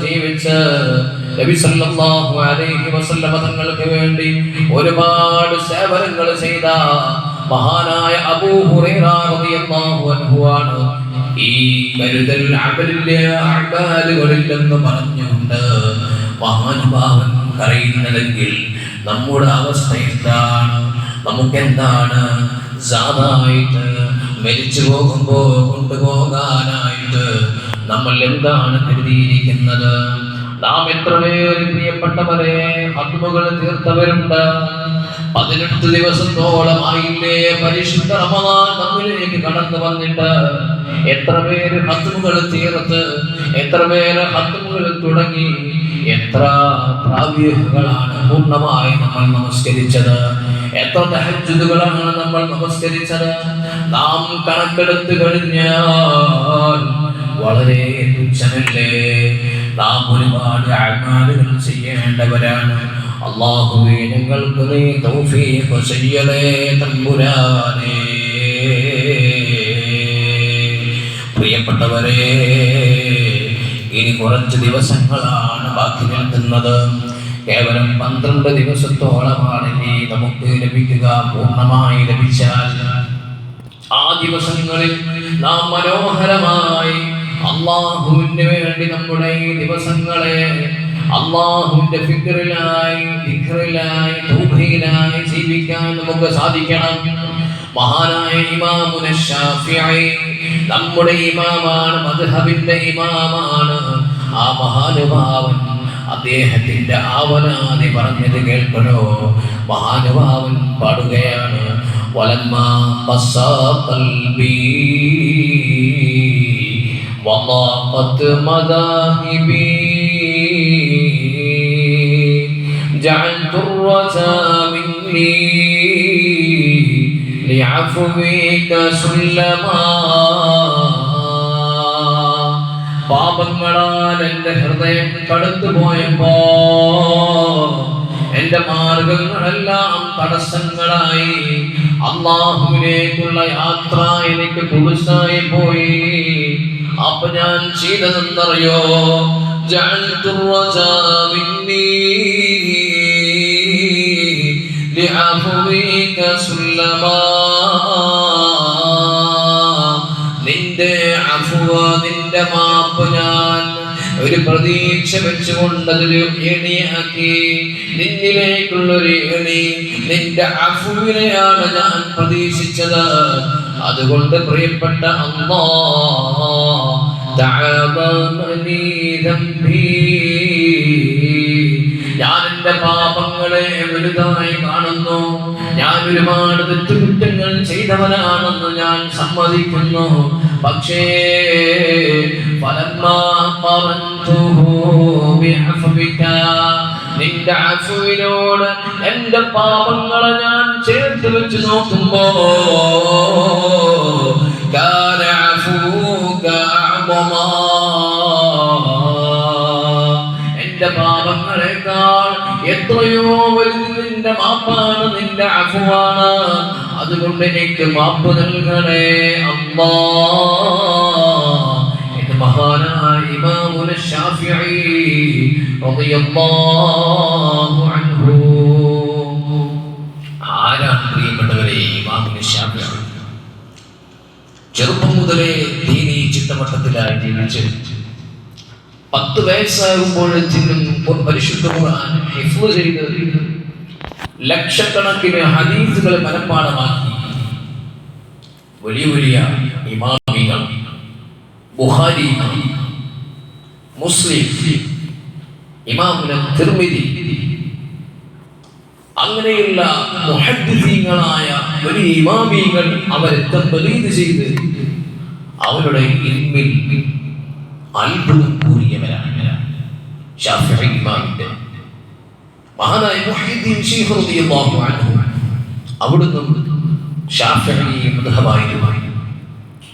ജീവിച്ച നബി സല്ലല്ലാഹു അലൈഹി വസല്ലം തങ്ങൾക്ക് വേണ്ടി ഒരുപാട് സേവനങ്ങൾ ചെയ്ത മഹാനായ അബൂ ഹുറൈറ റളിയല്ലാഹു അൻഹു ആണ് ഈ കരുതൽ അമലുകളിൽ എന്ന് പറഞ്ഞുകൊണ്ട് മഹാനുഭാവൻ കരയുന്നതെങ്കിൽ നമ്മുടെ അവസ്ഥ എന്താണ്? നമുക്കെന്താണ് സാധായിട്ട് മരിച്ചു പോകുമ്പോൾ കൊണ്ടുപോകാനായിട്ട് നമ്മൾ എന്താണ് കരുതിയിരിക്കുന്നത്? നാം എത്ര പേര് പ്രിയപ്പെട്ടവരെ ഹത്മുകൾ തീർത്തവരുണ്ട്. 18 ദിവസത്തോളമായില്ലേ പരിശുദ്ധ റമദാൻ നമ്മിലേക്ക് കടന്നു വന്നിട്ട്. എത്ര പേര് ഹത്മുകൾ തീർത്ത്, എത്ര പേര് ഹത്മുകൾ തുടങ്ങി, എത്ര തറാവീഹുകളാണ് പൂർണ്ണമായി നമ്മൾ നമസ്കരിച്ചത്, എത്ര തഹജ്ജുദുകളാണ് നമ്മൾ നമസ്കരിച്ചത്? നാം കണക്കെടുത്ത് കഴിഞ്ഞാൽ വളരെ തുച്ഛമല്ലേ? നാം ഒരുപാട് അഅ്മാലുകൾ ചെയ്യേണ്ടവരാണ്. അല്ലാഹുവേ, ഞങ്ങൾക്ക് നീ തൗഫീഖ് ചെയ്യണേ തമ്പുരാനേ. പ്രിയപ്പെട്ടവരെ, ഇനി കുറച്ച് ദിവസങ്ങളാണ് ബാക്കി നിൽക്കുന്നത്. കേവലം 12 ദിവസത്തോളമാണ് ഇനി നമുക്ക് ലഭിക്കുക. പൂർണ്ണമായി ലഭിച്ചാൽ ആ ദിവസങ്ങളിൽ നാം മനോഹരമായി അല്ലാഹുവിന് വേണ്ടി നമ്മുടെ ഈ ദിവസങ്ങളെ അല്ലാഹുവിന്റെ ഫിക്റിലായി, ദിക്റിലായി, തൗബയിലായി ജീവിക്കാൻ നമുക്ക് സാധിക്കണം. മഹാനായ ഇമാമുന ശാഫിഈ നമ്മുടെ ഇമാമാണ്, മദ്ഹബിന്റെ ഇമാമാണ്. ആ മഹാനുഭാവൻ അദ്ദേഹത്തിന്റെ ആവനാദി പറഞ്ഞത് കേൾക്കണോ? മഹാനുഭാവൻ പാടുകയാണ്: വലമ്മാ ഖസ്സാ ഖൽബി വളാഖത് മദാഹിബി ജഅൽതു റജാ മിന്നി ലിഅഫ്വിക സുല്ലമാ. പാപങ്ങളാൽ എന്റെ ഹൃദയം കടുത്തു പോയപ്പോ എന്റെ മാർഗങ്ങളെല്ലാം തടസ്സങ്ങളായി. അല്ലാഹുവിലേക്കുള്ള യാത്ര എനിക്ക് കുടുസായി പോയി. അപ്പൊ ഞാൻ ചെയ്തതെന്നറിയോ? ജഅൽതു റജാ മിന്നി ലിഅഫ്വിക സുല്ലമാ. നിന്റെ അഫ്വ, നിന്റെ മാപ്പ് ഞാൻ ഒരു പ്രതീക്ഷ വെച്ചുകൊണ്ടതൊരു എണിയാക്കി. നിന്നിലേക്കുള്ളൊരു എണി, നിന്റെ അഫ്വിനെയാണ് ഞാൻ പ്രതീക്ഷിച്ചത്. അതുകൊണ്ട് പ്രിയപ്പെട്ട അല്ലാഹ്, തഅബനി ദംബി, ഞാൻ എന്റെ പാപങ്ങളെ വലുതായി കാണുന്നു. ഞാൻ ഒരുപാട് തെറ്റുകുറ്റങ്ങൾ ചെയ്തവനാണെന്ന് ഞാൻ സമ്മതിക്കുന്നു. പക്ഷേ ഫലമ്മാ ഖറൻതുഹു ബിഅഫ്വിക, നിന്റെ അഫ്വിനോട് എന്റെ പാപങ്ങളെ ഞാൻ ചേർത്ത് വെച്ച് നോക്കുമ്പോ കാന അഫ്വുക അഅ്ളമാ, എന്റെ പാപങ്ങളെക്കാൾ എത്രയോ വലുത് നിന്റെ മാപ്പാണ്, നിന്റെ അഫ്വാണ്. അതുകൊണ്ട് എനിക്ക് മാപ്പ് നൽകണേ അല്ലാഹ്. ഇത് മഹാനായ ഇമാമുന ശാഫിഈ റളിയല്ലാഹു അൻഹു. ആരാണ് പ്രിയപ്പെട്ടവരെ ഇമാമുന ശാഫിഈ? ചെറുപ്പം മുതലേ ദീനീ ചിട്ടവട്ടത്തിലായി ജീവിച്ച് 10 വയസ്സാകുമ്പോഴത്തേക്കും പരിശുദ്ധ ഖുർആൻ ഹിഫ്ള് ചെയ്ത് ലക്ഷക്കണക്കിന് ഹദീസുകൾ മനഃപ്പാഠമാക്കി വലിയ വലിയ ഇമാമികൾ, ബുഖാരി, മുസ്ലിം, ഇമാമുന തിർമിദി, അങ്ങനെയുള്ള മുഹദ്ദിസീങ്ങളായ വലിയ ഇമാമികൾ അവരെ തഖ്ലീദ് ചെയ്ത് അവരുടെ ഇൽമിൽ അത്ഭുതം കൂറിയവരാണ്. ശാഫിഈ ഇമാമിന്റെ മഹാനായ മുഹ്യിദ്ദീൻ ശൈഖ് റളിയല്ലാഹു അൻഹു അവിടുന്ന് ശാഫിഈ മദ്ഹബായിരുന്നു.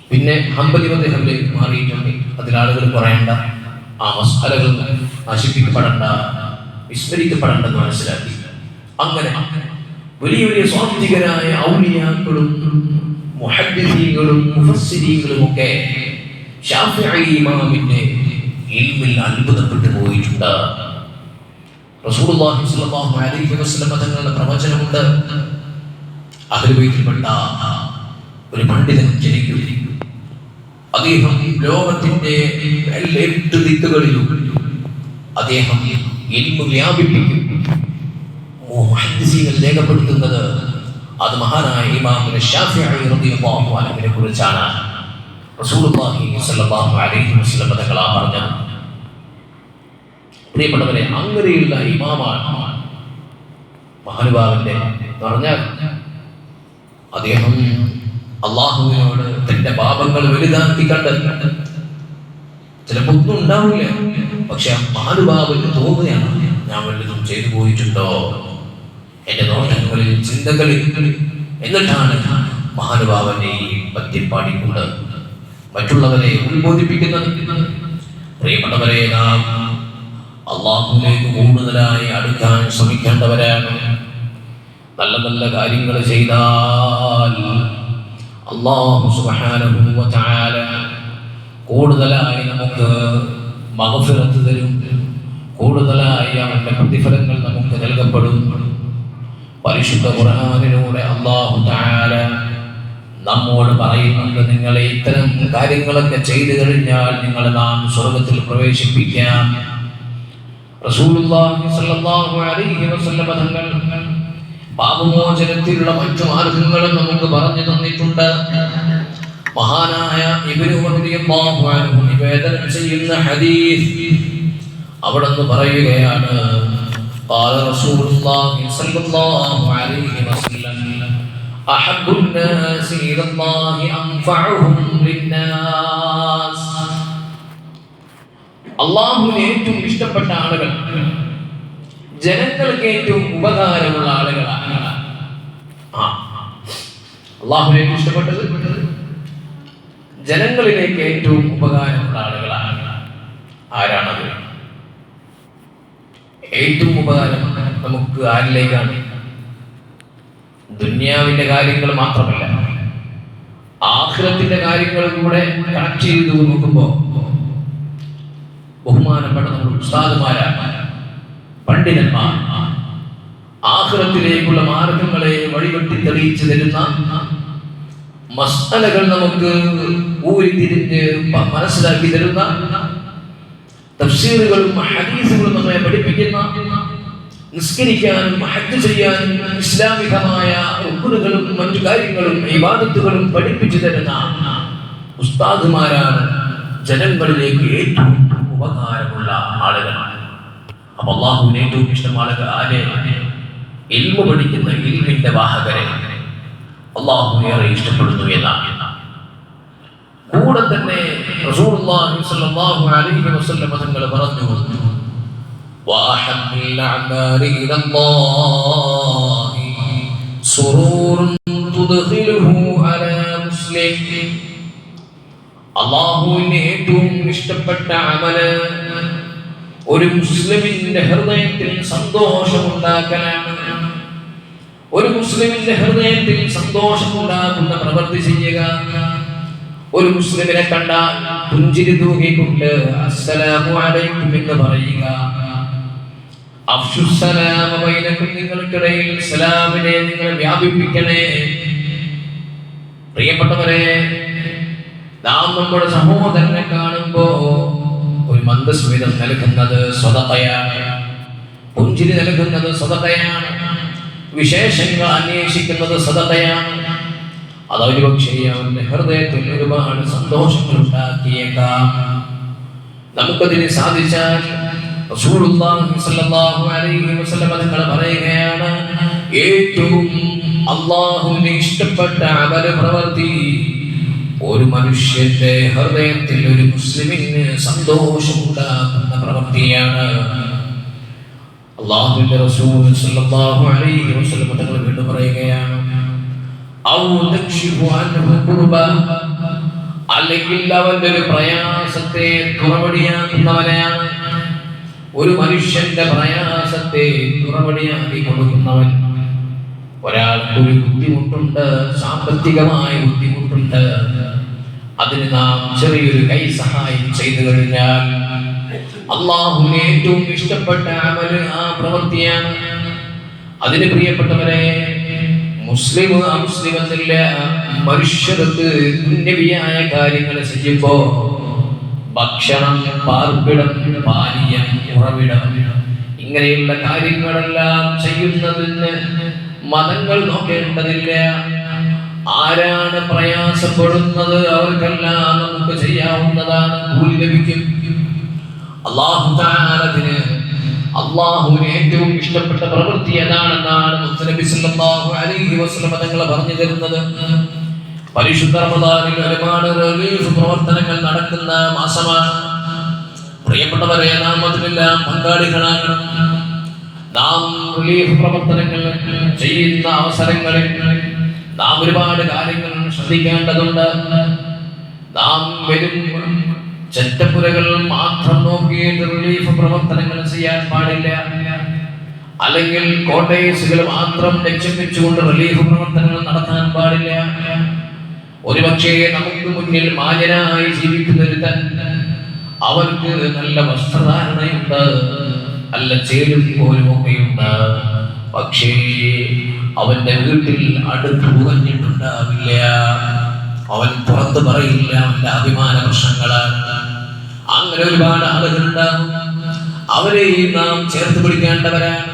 പിന്നെ ഹംബലി മദ്ഹബിലേക്ക് മാറിയിട്ടുണ്ട്. അതിലാളുകൾ പറയേണ്ട, ആ മസ്അലകൾ നശിപ്പിക്കപ്പെടേണ്ട, വിസ്മരിക്കപ്പെടേണ്ടെന്ന് മനസ്സിലാക്കി. അങ്ങനെ വലിയ വലിയ സ്വാത്വികരായ ഔലിയാക്കളും മുഹദ്ദിസീങ്ങളും മുഫസ്സിരീങ്ങളും ഒക്കെ ശാഫിഈ ഇമാമിന്റെ ഇൽമിൽ അത്ഭുതപ്പെട്ടു പോയിട്ടുണ്ട്. റസൂലുള്ളാഹി സ്വല്ലല്ലാഹു അലൈഹി വസല്ലം തങ്ങളുടെ പ്രവചനമുണ്ട്. അഹ്ലുൽ ബൈത്തിൽപ്പെട്ട ഒരു പണ്ഡിതൻ ജനിക്കും. അദ്ദേഹം ലോകത്തിന്റെ 8 ദിക്കുകളിലും അദ്ദേഹം ഇൽമു വ്യാപിപ്പിക്കും. മുഹദ്ദിസീങ്ങൾ രേഖപ്പെടുത്തുന്നത് അത് മഹാനായ ഇമാം ശാഫിഈ റളിയല്ലാഹു അൻഹുവിനെ കുറിച്ചാണ്. റസൂലുള്ളാഹി സ്വല്ലല്ലാഹു അലൈഹി വസല്ലം തങ്ങൾ പറഞ്ഞത്. പ്രിയപ്പെട്ടവരെ, അങ്ങനെയുള്ള ഇമാമാണ് മഹാനുഭാവന്റെ പറഞ്ഞാൽ അദ്ദേഹം അള്ളാഹുവിനോട് തന്റെ പാപങ്ങൾ വലുതാക്കി കണ്ട് ചിലപ്പോൾ ഒന്നും ഉണ്ടാവില്ല, പക്ഷെ മഹാനുഭാവന് തോന്നുകയാണ് ഞാൻ വല്ലതും ചെയ്തു പോയിട്ടുണ്ടോ എന്റെ നോട്ടങ്ങളിൽ ചിന്തകളിൽ. എന്നിട്ടാണ് മഹാനുഭാവനെ ഈ പദ്യം പാടിക്കൊണ്ട് മറ്റുള്ളവരെ ഉത്ബോധിപ്പിക്കുന്നത്. പ്രിയപ്പെട്ടവരെ, നാം അള്ളാഹുവിലേക്ക് കൂടുതലായി അടുക്കാൻ ശ്രമിക്കേണ്ടവരാണ്. നല്ല നല്ല കാര്യങ്ങൾ ചെയ്താൽ അല്ലാഹു സുബ്ഹാനഹു വ തആല കൂടുതലായി നമുക്ക് മഗ്ഫിറത്ത് തരും. കൂടുതലായി അവന്റെ പ്രതിഫലങ്ങൾ നമുക്ക് നൽകപ്പെടും. പരിശുദ്ധ ഖുർആനിലൂടെ അല്ലാഹു തആല നമ്മോട് പറയുന്നുണ്ട്, നിങ്ങളെ ഇത്തരം കാര്യങ്ങളൊക്കെ ചെയ്തു കഴിഞ്ഞാൽ നിങ്ങളെ നാം സ്വർഗ്ഗത്തിൽ പ്രവേശിപ്പിക്കാം. റസൂലുള്ളാഹി സ്വല്ലല്ലാഹു അലൈഹി വസല്ലം തങ്ങൾ പാപമോചനത്തിലുള്ള മറ്റു മാർഗങ്ങളും നമുക്ക് പറഞ്ഞു തന്നിട്ടുണ്ട്. മഹാനായ ഇബ്നു ഉമർ റളിയല്ലാഹു അൻഹു നിവേദനം ചെയ്യുന്ന ഹദീസ് അവിടുന്ന് പറയുകയാണ്, ഖാല റസൂലുള്ളാഹി സ്വല്ലല്ലാഹു അലൈഹി വസല്ലം അഹബ്ബുൻ നാസി ഇലല്ലാഹി അൻഫഉഹും ലിന്നാസ്. അല്ലാഹുവിന് ഏറ്റവും ഇഷ്ടപ്പെട്ട ആളുകൾ ജനങ്ങൾക്ക് ഏറ്റവും ഉപകാരമുള്ള ആളുകളാണ്. അല്ലാഹുവിന് ഏറ്റവും ഇഷ്ടപ്പെട്ടത് ജനങ്ങളിലേക്ക് ഏറ്റവും ഉപകാരമുള്ള ആളുകളാണ്. ആരാണത്? ഏറ്റവും ഉപകാരം നമുക്ക് ആരിലേക്കാണ്? ദുനിയാവിന്റെ കാര്യങ്ങൾ മാത്രമല്ല, ആഖിറത്തിന്റെ കാര്യങ്ങൾ കൂടെ കണക്ട് ചെയ്ത് നോക്കുമ്പോൾ ബഹുമാനപ്പെട്ട നമ്മുടെ ഉസ്താദുമാരാണ്, പണ്ഡിതന്മാർ ആഖിറത്തിലേക്കുള്ള മാർഗങ്ങളെ വഴിവെട്ടി തെളിയിച്ചു തരുന്ന മസ്അലകൾ നമുക്ക് ഊരിത്തിരിഞ്ഞ് മനസ്സിലാക്കി തരുന്ന തഫ്സീറുകളും ഹദീസുകളും നമ്മെ പഠിപ്പിക്കുന്ന, നിസ്കരിക്കാനും ഹജ്ജ് ചെയ്യാനും ഇസ്ലാമികമായ റുക്നുകളും മറ്റു കാര്യങ്ങളും ഇബാദത്തുകളും പഠിപ്പിച്ചു തരുന്ന ഉസ്താദുമാരാണ് ജനങ്ങളിലേക്ക് ഏറ്റവും ഉപകാരമുള്ള ആളുകളാണ്. അപ്പൊ അല്ലാഹുവിന് ഏറ്റവും ഇഷ്ടം ആളുകൾ ആരെ? ഇൽമു പഠിക്കുന്ന ഇൽമിന്റെ വാഹകരെ അല്ലാഹു ഏറെ ഇഷ്ടപ്പെടുന്നു എന്നാണ്. കൂടെ തന്നെ റസൂലുള്ളാഹി സ്വല്ലല്ലാഹു അലൈഹി വസല്ലം തങ്ങൾ പറഞ്ഞു, വഅഹബ്ബുൽ അഅമാലി ഇലല്ലാഹി സുറൂറുൻ തുദ്ഖിലുഹു അലാ മുസ്ലിം. അല്ലാഹുവിന് ഏറ്റവും ഇഷ്ടപ്പെട്ട അമല് ഒരു മുസ്ലിമിന്റെ ഹൃദയത്തിൽ സന്തോഷമുണ്ടാക്കലാണ്. ഒരു മുസ്ലിമിന്റെ ഹൃദയത്തിൽ സന്തോഷമുണ്ടാക്കുന്ന പ്രവൃത്തി ചെയ്യുക. ഒരു മുസ്ലിമിനെ കണ്ടാൽ പുഞ്ചിരി തൂകിക്കൊണ്ട് അസ്സലാമു അലൈക്കും എന്ന് പറയുക. അഫ്ശുസ്സലാമ ബൈനക്കും, നിങ്ങൾക്കിടയിൽ സലാമിനെ നിങ്ങൾ വ്യാപിപ്പിക്കണേ. പ്രിയപ്പെട്ടവരെ, നാം നമ്മുടെ സഹോദരനെ കാണുമ്പോ ഒരു മന്ദസ്മിതം നൽകുന്നത് സ്വതക്കയാണ്, പുഞ്ചിരി നൽകുന്നത് സ്വതക്കയാണ്, വിശേഷങ്ങൾ അന്വേഷിക്കുന്നത് സ്വതക്കയാണ്. അതൊരു പക്ഷേ അവന്റെ ഹൃദയത്തിൽ ഒരുപാട് സന്തോഷങ്ങൾ ഉണ്ടാക്കിയേക്കാം. നമുക്കതിന് സാധിച്ചാൽ റസൂലുള്ളാഹി സ്വല്ലല്ലാഹു അലൈഹി വസല്ലം തങ്ങൾ പറയുകയാണ്, ഏറ്റവും അല്ലാഹുവിന് ഇഷ്ടപ്പെട്ട അമൽ പ്രവൃത്തി ഒരു മനുഷ്യന്റെ ഹൃദയത്തിൽ ഒരു മുസ്ലിമിന് സന്തോഷമുണ്ടാക്കുന്ന പ്രവൃത്തിയാണ്. അല്ലാഹുവിന്റെ റസൂൽ സ്വല്ലല്ലാഹു അലൈഹി വസല്ലം തങ്ങൾ വീണ്ടും പറയുകയാണ്, ഔ തക്ഷിഫു അൻഹു കുർബ, അല്ലെങ്കിൽ അവന്റെ ഒരു പ്രയാസത്തെ തുറവടിയാക്കുന്നവനാണ്. ഒരു മനുഷ്യന്റെ പ്രയാസത്തെ തുറവടിയാക്കി കൊടുക്കുന്നവൻ. ഒരാൾക്ക് ഒരു ബുദ്ധിമുട്ടുണ്ട്, സാമ്പത്തികമായ ബുദ്ധിമുട്ടുണ്ട്, അതിന് നാം ചെറിയൊരു കൈ സഹായം ചെയ്തു കഴിഞ്ഞാൽ അള്ളാഹുവിന് ഏറ്റവും ഇഷ്ടപ്പെട്ട അമല് ആ പ്രവൃത്തിയാണ്. അതിന് പ്രിയപ്പെട്ടവരെ, മുസ്ലിം അമുസ്ലിം എന്നില്ല, മനുഷ്യർക്ക് ദുന്യവിയായ കാര്യങ്ങൾ ചെയ്യുമ്പോ ഭക്ഷണം, പാർപ്പിടം, പാനീയം, ഉറവിടം, ഇങ്ങനെയുള്ള കാര്യങ്ങളെല്ലാം ചെയ്യുന്നതിന് മതങ്ങൾ നോക്കേണ്ടതില്ല. ആരാണ് പ്രയാസപ്പെടുന്നത് അവർക്കെല്ലാം നമുക്ക് ചെയ്യാവുന്നതാണ്, കൂലി ലഭിക്കും. അള്ളാഹുവിന് ഏറ്റവും ഇഷ്ടപ്പെട്ട പ്രവൃത്തി അതാണെന്നാണ് നബി സല്ലല്ലാഹു അലൈഹി വസല്ലം തങ്ങൾ പറഞ്ഞു തരുന്നത്. പരിശുദ്ധ റമദാനിൽ ഒരുപാട് റിലീഫ് പ്രവർത്തനങ്ങൾ നടക്കുന്ന മാസമാണ്. പ്രിയപ്പെട്ടവരെ, നാം അതിലെല്ലാം പങ്കാളികളാകണം. നാം റിലീഫ് പ്രവർത്തനങ്ങൾ ചെയ്യുന്ന അവസരങ്ങളിൽ നാം ഒരുപാട് കാര്യങ്ങൾ ശ്രദ്ധിക്കേണ്ടതുണ്ട്. നാം വരും ചെറ്റപ്പുരകൾ മാത്രം നോക്കിയിട്ട് റിലീഫ് പ്രവർത്തനങ്ങൾ ചെയ്യാൻ പാടില്ല. അല്ലെങ്കിൽ കോട്ടേഴ്സുകൾ മാത്രം ലക്ഷ്യം വെച്ചുകൊണ്ട് റിലീഫ് പ്രവർത്തനങ്ങൾ നടത്താൻ പാടില്ല. ഒരുപക്ഷേ നമുക്ക് മുന്നിൽ മാന്യനായി ജീവിക്കുന്നൊരു അവർക്ക് നല്ല വസ്ത്രധാരണയുണ്ട്, നല്ല ചേരും പോലുമൊക്കെയുണ്ട്. പക്ഷേ അവന്റെ വീട്ടിൽ അടുത്ത് പുകഞ്ഞിട്ടുണ്ടാവില്ല. അവൻ പുറത്ത് പറയില്ല, അവന്റെ അഭിമാന പ്രശ്നങ്ങളാണ്. അങ്ങനെ ഒരുപാട് ആളുകളുണ്ടാകും. അവരെയും നാം ചേർത്ത് പിടിക്കേണ്ടവരാണ്.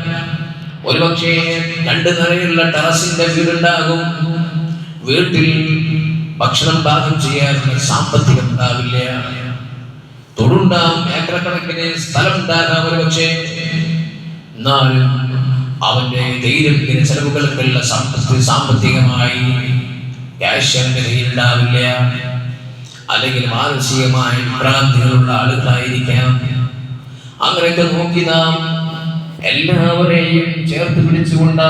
ഒരുപക്ഷേ 2 നിലയുള്ള ടെറസിന്റെ വീടുണ്ടാകും. വീട്ടിൽ ഭക്ഷണം പാകം ചെയ്യാനുള്ള സാമ്പത്തികം ഉണ്ടാവില്ല. തൊടുണ്ടാവും, ഏക്കറക്കണക്കിന് സ്ഥലം ഉണ്ടാകാം ഒരുപക്ഷേ. എന്നാലും അവന്റെ ദൈനംദിന ചെലവുകൾക്കുള്ള സാമ്പത്തികമായി ക്യാഷ് അവന്റെ കയ്യിലുണ്ടാവില്ല. അല്ലെങ്കിൽ മാനസികമായി ഭ്രാന്തികളുള്ള ആളുകളായിരിക്കാം. അങ്ങനെയൊക്കെ നോക്കി നാം എല്ലാവരെയും ചേർത്ത് പിടിച്ചുകൊണ്ട്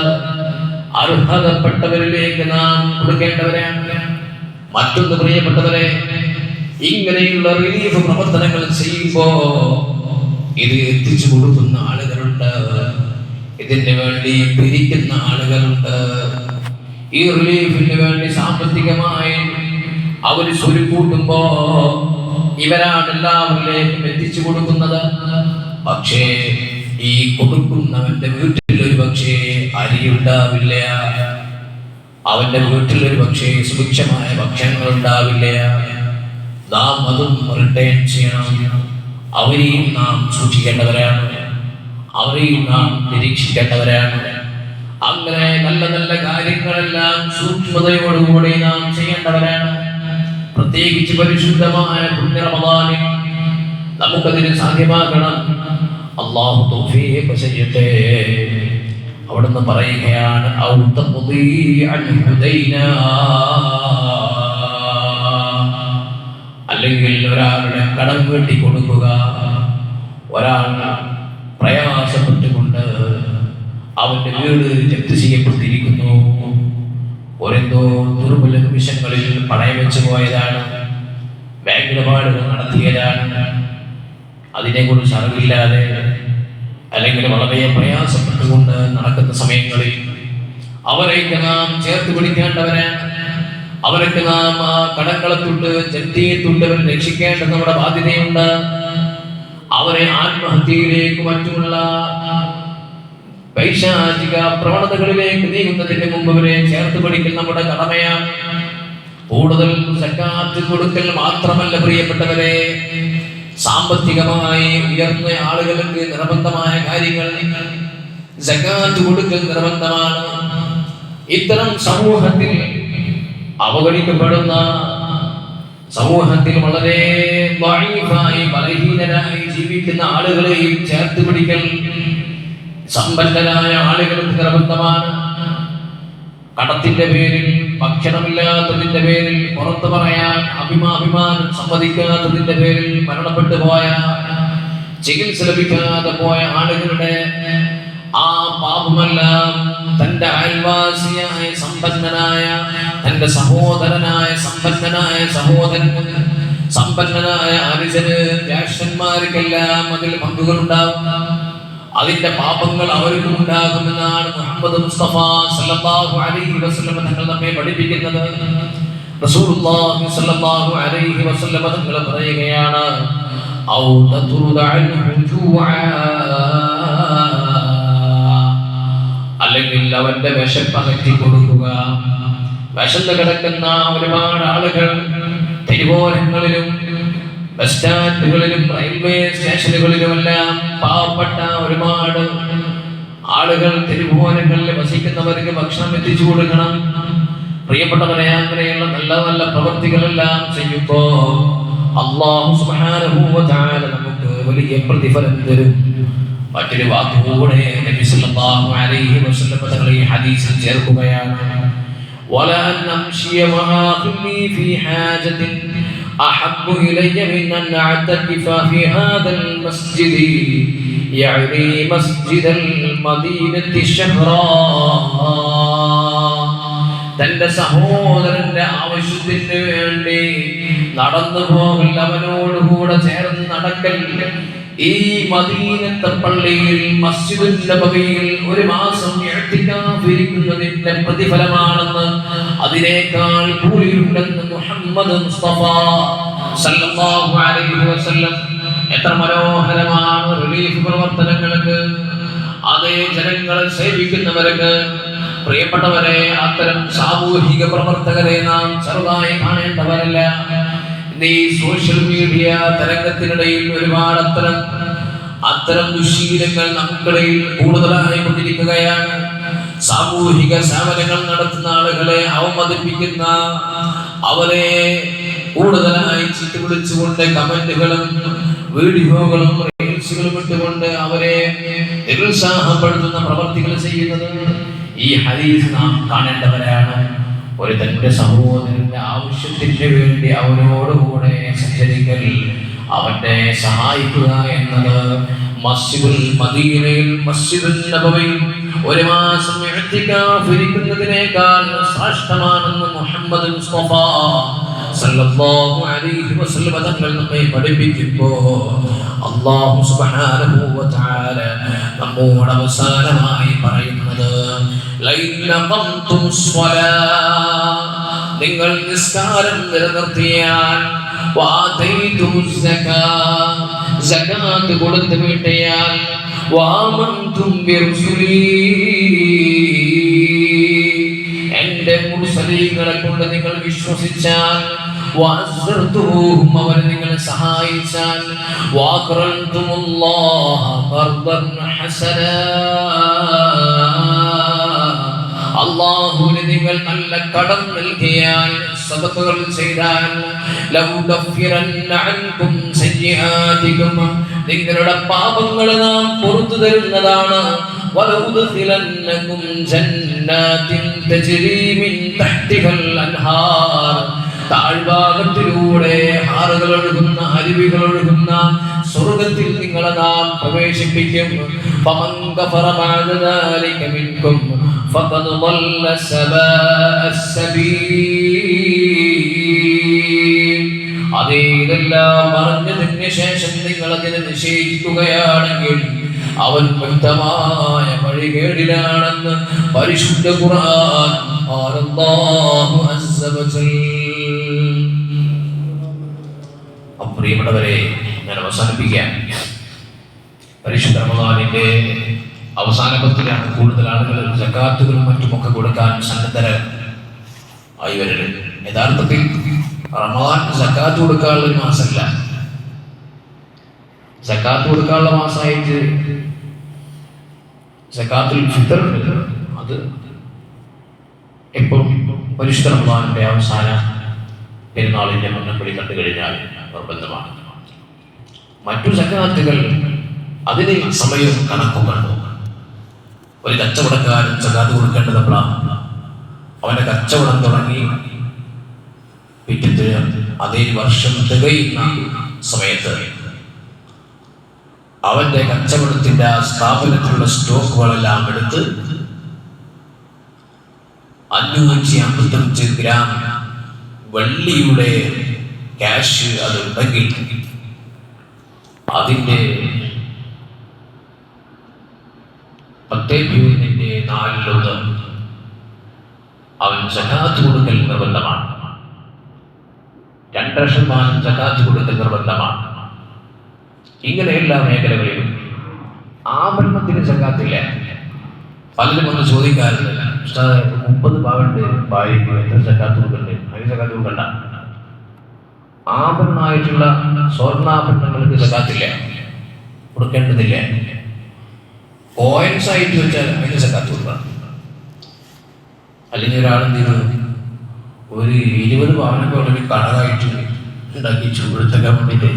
അർഹതപ്പെട്ടവരിലേക്ക് നാം കൊടുക്കേണ്ടവരാണ്. മറ്റൊന്ന് പ്രിയപ്പെട്ടവരെ, ഇങ്ങനെയുള്ള റിലീഫ് പ്രവർത്തനങ്ങൾ ചെയ്യുമ്പോ ഇത് എത്തിച്ചു കൊടുക്കുന്ന ആളുകളുണ്ട്, ഇതിന് വേണ്ടി പിരിക്കുന്ന ആളുകളുണ്ട്. ഈ റിലീഫിന് വേണ്ടി സാമ്പത്തികമായി അവർ സ്വരുക്കൂട്ടുമ്പോ ഇവരാണ് എല്ലാവരിലേക്കും എത്തിച്ചു കൊടുക്കുന്നത്. പക്ഷേ ഈ കൊടുക്കുന്നവന്റെ വീട്ടിൽ ഒരു പക്ഷേ അരിയുണ്ടാവില്ല, അവന്റെ വീട്ടിൽ ഒരു പക്ഷേ സുഭിക്ഷമായ ഭക്ഷണങ്ങൾ ഉണ്ടാവില്ല. നാം അതും റിട്ടേൺ ചെയ്യണം. അവരെയും നാം സൂക്ഷിക്കേണ്ടവരാണ്, അവരെയും നാം നിരീക്ഷിക്കേണ്ടവരാണ്. അങ്ങനെ നല്ല നല്ല കാര്യങ്ങളെല്ലാം സൂക്ഷ്മതയോടുകൂടി നാം ചെയ്യേണ്ടവരാണ്. പ്രത്യേകിച്ച് പരിശുദ്ധമായ പുണ്യ റമദാനിൽ നമുക്കതിന് സാധ്യമാകണം. അല്ലാഹു തൗഫീഖ് ചെയ്യട്ടെ. അവിടുന്ന് പറയുകയാണ്, അല്ലെങ്കിൽ ഒരാളുടെ കടം വീട്ടി കൊടുക്കുക. ഒരാൾ പ്രയാസപ്പെട്ടുകൊണ്ട് അവന്റെ വീട് ജപ്തി ചെയ്യപ്പെട്ടിരിക്കുന്നു. ഒരെന്തോ ദുർബല നിമിഷങ്ങളിൽ പണയം വെച്ചു പോയതാണ്, ബാങ്ക് ഇടപാടുകൾ നടത്തിയതാണ്. അതിനെക്കുറിച്ച് അറിവില്ലാതെ അല്ലെങ്കിൽ വളരെ പ്രയാസപ്പെട്ടുകൊണ്ട് നടക്കുന്ന സമയങ്ങളിൽ അവരെയൊക്കെ നാം ചേർത്ത് പിടിക്കേണ്ടവരാണ്. അവരൊക്കെ നാം ആ കടങ്ങളെത്തൊട്ട് ജപ്തിയെത്തൊട്ട് രക്ഷിക്കേണ്ടത് നമ്മുടെ ബാധ്യതയുണ്ട്. അവരെ ആത്മഹത്യയിലേക്ക് മറ്റുമുള്ള പൈശാചിക പ്രവണതകളിലേക്ക് നീങ്ങുന്നതിന് മുമ്പ് അവരെ ചേർത്ത് പിടിക്കൽ നമ്മുടെ കടമയാണ്. കൂടുതൽ സക്കാത്ത് കൊടുക്കൽ മാത്രമല്ല പ്രിയപ്പെട്ടവരെ, സാമ്പത്തികമായി ഉയർന്ന ആളുകൾക്ക് നിർബന്ധമായ കാര്യങ്ങൾ സക്കാത്ത് കൊടുക്കൽ നിർബന്ധമാണ്. ഇത്തരം സമൂഹത്തിൽ അവഗണിക്കപ്പെടുന്ന, സമൂഹത്തിൽ വളരെ ബലഹീനരായി ജീവിക്കുന്ന ആളുകളെയും ചേർത്ത് പിടിക്കൽ സമ്പന്നരായ ആളുകൾക്ക് നിർബന്ധമാണ്. കടത്തിന്റെ പേരിൽ, ഭക്ഷണമില്ലാത്തതിന്റെ പേരിൽ, പുറത്തു പറയാൻ അഭിമാനം സമ്മതിക്കാത്തതിന്റെ പേരിൽ മരണപ്പെട്ടു പോയ, ചികിത്സ ലഭിക്കാതെ പോയ ആളുകളുടെ ആ പാപമെല്ലാം തന്റെ അയൽവാസിയായ സമ്പന്നനായ, തന്റെ സഹോദരനായ സമ്പന്നനായ സഹോദരൻ, സമ്പന്നനായ അനുജന്, ജ്യേഷ്ഠന്മാർക്കെല്ലാം അതിൽ പങ്കുകളുണ്ടാവും. അതിന്റെ പാപങ്ങൾ അവർക്കും ഉണ്ടാകുമെന്നാണ് മുഹമ്മദ് മുസ്തഫ സല്ലല്ലാഹു അലൈഹി വസല്ലം തങ്ങൾ നമ്മെ പഠിപ്പിക്കുന്നത്. റസൂലുള്ളാഹി സല്ലല്ലാഹു അലൈഹി വസല്ലം തങ്ങൾ പറയുകയാണ്, ഔ തത്റുദ അൻഹു ജൂആ, അല്ലെങ്കിൽ അവന്റെ വിശപ്പകറ്റി കൊടുക്കുക. വിശന്ന് കിടക്കുന്ന ഒരുപാട് ആളുകൾ തെരുവോരങ്ങളിലും ബസ് സ്റ്റാൻഡുകളിലും റെയിൽവേ സ്റ്റേഷനുകളിലുമെല്ലാം പാവപ്പെട്ട ഒരുപാട് ആളുകൾ തെരുവോരങ്ങളിൽ വസിക്കുന്നവർക്ക് ഭക്ഷണം എത്തിച്ചു കൊടുക്കണം. പ്രിയപ്പെട്ടവരെ, അങ്ങനെയുള്ള നല്ല നല്ല പ്രവൃത്തികളെല്ലാം ചെയ്യുമ്പോ അല്ലാഹു സുബ്ഹാനഹു വ തആല നമുക്ക് വലിയ പ്രതിഫലം തരും. മറ്റൊരു വാക്കുകൂടെ നബി സല്ലല്ലാഹു അലൈഹി വസല്ലം തങ്ങൾ ഈ ഹദീസിൽ ചേർക്കുകയാണ്. വലാ നംശിയ മഹാഖിനി ഫീ ഹാജത്തിൻ അഹബ്ബു ഇലയ്യ മിൻ അൻ അഅതകിഫ ഫീ ഹാദൽ മസ്ജിദി യഅനി മസ്ജിദൽ മദീനത്തി ശഹ്റാ. തന്റെ സഹോദരന്റെ ആവശ്യത്തിന് വേണ്ടി നടന്നു പോകൽ, അവനോടുകൂടെ ചേർന്ന് നടക്കൽ ഈ മദീനത്തെ പള്ളിയിൽ മസ്ജിദുൻ നബവിയിൽ ഒരു മാസം ഇഅ്തികാഫ് ഇരിക്കുന്നതിന്റെ പ്രതിഫലമാണെന്ന്, അതിനേക്കാൾ കൂലിയുണ്ടെന്ന് മുഹമ്മദ് മുസ്തഫ സല്ലല്ലാഹു അലൈഹി വസല്ലം. എത്ര മനോഹരമാണ് റിലീഫ് പ്രവർത്തനങ്ങൾക്ക്, അതേ ജനങ്ങളെ സേവിക്കുന്നവർക്ക്. പ്രിയപ്പെട്ടവരെ, അത്തരം സാമൂഹിക പ്രവർത്തകരെ നാം ചെറുതായി കാണേണ്ടവരല്ല. ഈ സോഷ്യൽ മീഡിയ തരംഗത്തിനിടയിൽ ഒരുപാട് അത്തരം ദുശ്ശീലങ്ങൾ നമുക്കിടയിൽ കൂടുതലായി കൊണ്ടിരിക്കുകയാണ്. സാമൂഹിക സേവനങ്ങൾ നടത്തുന്ന ആളുകളെ അവമതിപ്പിക്കുന്ന, അവരെ കൂടുതലായി ചീട്ട് വിളിച്ചുകൊണ്ട് കമന്റുകളും വീഡിയോകളും റീൽസുകളും ഇട്ടുകൊണ്ട് അവരെ നിരുത്സാഹപ്പെടുത്തുന്ന പ്രവർത്തികൾ ചെയ്യുന്നത് ഈ ഹദീസ് നാം കാണേണ്ടവരാണ്. ഒരു തന്റെ സഹോദരന്റെ ആവശ്യത്തിന് വേണ്ടി അവനോടുകൂടെ സഞ്ചരിക്കൽ, അവന്റെ സഹായിക്കുക എന്നത് മസ്ജിദുൽ മദീനയിൽ മസ്ജിദുൻ നബവിയിൽ ഒരു മാസം ഇഅ്തികാഫ് ഇരിക്കുന്നതിനേക്കാൾ ശ്രേഷ്ഠമാണെന്ന് മുഹമ്മദ് മുസ്തഫ സല്ലല്ലാഹു അലൈഹി വസല്ലം തങ്ങൾ നമ്മെ പഠിപ്പിക്കുമ്പോൾ അല്ലാഹു സുബ്ഹാനഹു വ തആല നമ്മോട് അവസാനമായി പറയുന്നത് ലൈനഖംതും സ്വലാ, നിങ്ങൾ നിസ്കാരം നിലനിർത്തിയാൽ, വആതൈതുമുസ് സകാ, സകാത്ത് കൊടുത്തു വീട്ടിയാൽ, വആമൻതും ബിറുസുലി, എന്റെ മുർസലീങ്ങളെ കൊണ്ട് നിങ്ങൾ വിശ്വസിച്ചാൽ, വഅസ്റതുഹും, അവരെ നിങ്ങൾ സഹായിച്ചാൽ, വഅഖറൽതുമുല്ലാഹ ഖർദൻ ഹസനാ, അല്ലാഹുവിന് നിങ്ങൾ നല്ല കടം നൽകിയാൽ, സദഖകൾ ചെയ്താൽ, ലൗകഫിറന്ന അൻകും സയ്യിആതികും, നിങ്ങളുടെ പാപങ്ങൾ നാം പുറത്തു തരുന്നതാണ്, വലൗദ്ഖിലന്നകും ജന്നാത്തിൻ തജ്രി മിൻ തഹ്തിഹൽ അൻഹാർ, താഴ്ഭാഗത്തിലൂടെ ആറുകൾ ഒഴുകുന്ന, അരുവികൾ ഒഴുകുന്ന സ്വർഗ്ഗത്തിൽ നിങ്ങളെ നാം പ്രവേശിപ്പിക്കും. ഫമൻ ഗഫറ ബഅദ ദാലിക മിൻകും ഫഖദ് ളല്ല സബാഅസ് സബീൽ. അതേതെല്ലാം പറഞ്ഞതിന് ശേഷം നിങ്ങൾ അതിനെ നിഷേധിക്കുകയാണെങ്കിൽ അവൻ വ്യക്തമായ വഴികേടിലാണെന്ന് പരിശുദ്ധ ഖുർആൻ അല്ലാഹു അസ്സ വജൽ. പ്രിയപ്പെട്ടവരെ, ഞാൻ അവസാനിപ്പിക്കാം. പരിശുദ്ധ റമദാനിന്റെ അവസാന പത്തിലാണ് കൂടുതൽ ആളുകൾ സകാത്തുകളും മറ്റുമൊക്കെ കൊടുക്കാൻ സന്നദ്ധരായി വരുന്നത്. യഥാർത്ഥത്തിൽ റമദാൻ സകാത്ത് കൊടുക്കാനുള്ള ഒരു മാസമല്ല. സകാത്ത് കൊടുക്കാനുള്ള മാസമായിട്ട് സകാത്തുൽ ഫിത്ർ ഉണ്ട്. അത് എപ്പോഴും പരിശുദ്ധ റമദാനിന്റെ അവസാന പെരുന്നാളിന്റെ മുന്നപ്പടി കണ്ടു കഴിഞ്ഞാൽ നിർബന്ധമാണ്. മറ്റു സകാത്തുകൾ അതിന് സമയവും കണക്കും കണ്ടു. ഒരു കച്ചവടക്കാരൻ സകാത്ത് കൊടുക്കേണ്ടതെപ്പോഴാണ്? അവന്റെ കച്ചവടം തുടങ്ങി പിറ്റത്തെ അതേ വർഷം തികയുന്ന സമയത്ത് അവന്റെ കച്ചവടത്തിന്റെ ആ സ്ഥാപനത്തിലുള്ള സ്റ്റോക്കുകളെല്ലാം എടുത്ത് 555 ഗ്രാം വെള്ളിയുടെ ക്യാഷ് അതുണ്ടെങ്കിൽ അതിന്റെ 10/4 അവൻ സകാത്ത് കൊടുക്കൽ നിർബന്ധമാണ്. 2% സകാത്ത് കൊടുക്കൽ നിർബന്ധമാണ്. ഇങ്ങനെ എല്ലാ മേഖലകളിലും ആഭരണത്തിന് സക്കാത്തില്ല. പലരും ഒന്ന് ചോദിക്കാറുണ്ട്, 30 പവനുണ്ട് ഭാര്യയ്ക്ക്, എത്ര സക്കാത്ത് കൊടുക്കണ്ട്? അതിന് സക്കാത്ത് കൊടുക്കണ്ട. ആഭരണമായിട്ടുള്ള സ്വർണ്ണാഭരണങ്ങൾക്ക് സക്കാത്തില്ല, കൊടുക്കേണ്ടതില്ല. കോയിൻസ് ആയിട്ട് വെച്ചാൽ അതിന് സക്കാത്ത് കൊടുക്കണം. അല്ലെങ്കിൽ ഒരാളെന്ത് ചെയ്തു, ഒരു 20 പവനൊക്കെ ഉള്ളൊരു കടകായിട്ട് ഉണ്ടാക്കി ചൂടെടുത്തൊക്കെ വേണ്ടിയിട്ട്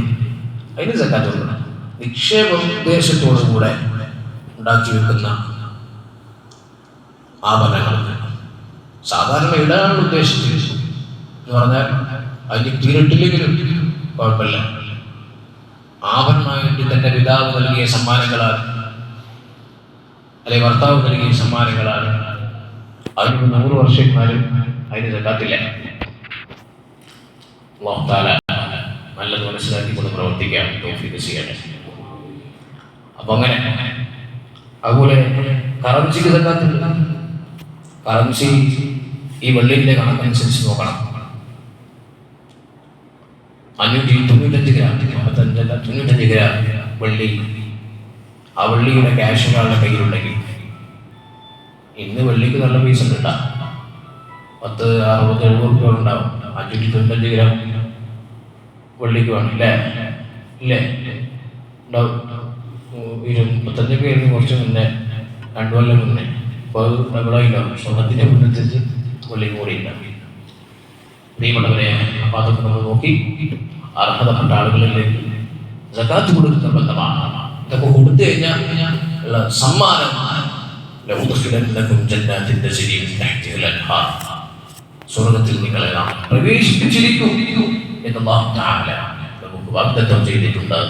അതിന് സക്കാത്ത് കൊടുക്കണം. നിക്ഷേപ ഉദ്ദേശത്തോടു കൂടെ ഉണ്ടാക്കി വെക്കുന്ന ആഭരണങ്ങൾ സാധാരണ ഇടാനുള്ള ഉദ്ദേശത്തിൽ എന്ന് പറഞ്ഞാൽ അതിന് തീരിട്ടില്ലെങ്കിലും കുഴപ്പമില്ല. ആഭരണമായിട്ട് തന്റെ പിതാവ് നൽകിയ സമ്മാനങ്ങളാൽ അല്ലെങ്കിൽ ഭർത്താവ് നൽകിയ സമ്മാനങ്ങളാൽ അതിന് 100 വർഷമായാലും അതിന് സക്കാത്തില്ല. അല്ലാഹു തആല നല്ലത് മനസ്സിലാക്കിക്കൊണ്ട് പ്രവർത്തിക്കാൻ തൗഫീഖ് ചെയ്യട്ടെ. അപ്പൊ അങ്ങനെ അതുപോലെ കറൻസിക്ക് സക്കാത്തുണ്ട്. കറൻസി ഈ വെള്ളിന്റെ കണക്കനുസരിച്ച് നോക്കണം. 595 ഗ്രാം 95 ഗ്രാം വെള്ളി ആ വെള്ളിയുടെ ക്യാഷ് ഒരാളുടെ കയ്യിലുണ്ടെങ്കിൽ, ഇന്ന് വെള്ളിക്ക് നല്ല പൈസ ഉണ്ടാവും, 10, 60, 70 ഉണ്ടാവും. 595 ഗ്രാം വെള്ളിക്ക് വേണം ഇല്ലേ? ഇല്ലേ? ഉണ്ടാവും. 35 കഴിഞ്ഞ് കുറച്ച് മുന്നേ, 2 കൊല്ലം മുന്നേ. അപ്പോൾ അത് ഡബിളായിട്ടാവും. സ്വർണ്ണത്തിൻ്റെ മുന്നനുസരിച്ച് വെള്ളിയും കൂടി ഉണ്ടാവും. പ്രിയപ്പെട്ടവരെ, അപ്പം അതൊക്കെ നമ്മൾ നോക്കി അർഹതപ്പെട്ട ആളുകളിലേക്ക് സക്കാത്ത് കൊടുക്കുന്ന ബന്ധമാണ്. ഇതൊക്കെ കൊടുത്തു കഴിഞ്ഞാൽ ഉള്ള സമ്മാനമാണ്. സ്വർഗത്തിൽ നിങ്ങളെ നാം പ്രവേശിപ്പിച്ചിരിക്കും എന്ന് അല്ലാഹു തആല നമുക്ക് വാഗ്ദത്തം ചെയ്തിട്ടുണ്ട്.